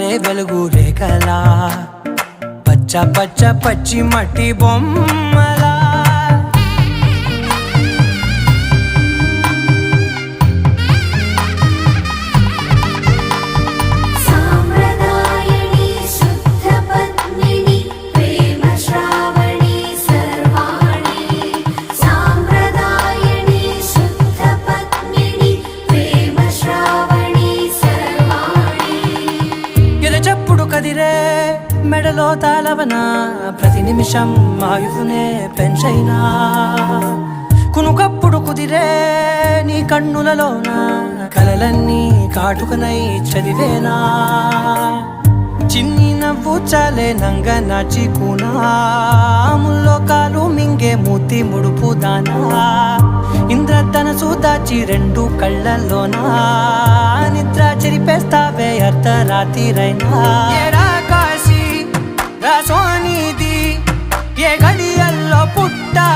జారే వెలుగు రేఖలా పచ్చ పచ్చ పచ్చి మట్టి బొమ్మలా కదిరే మెడలో తాళవన ప్రతి నిమిషం ఆయుధునే పెంచైనా కునుకప్పుడు కుదిరే నీ కన్నులలోన కలలన్నీ కాటుకనై చదివేనా చిన్ని నవ్వు చాలే నంగ నాచి కూనాముల్లో కాలు మింగే మూతి ముడుపు దానా ఇంద్రధనసు దాచి రెండు కళ్ళల్లోనా నిద్ర చెరిపేస్తావే అర్ధరాత్రిరైనా ఏరా కాశీ రాసోనిది ఏ గడియల్లో పుట్టా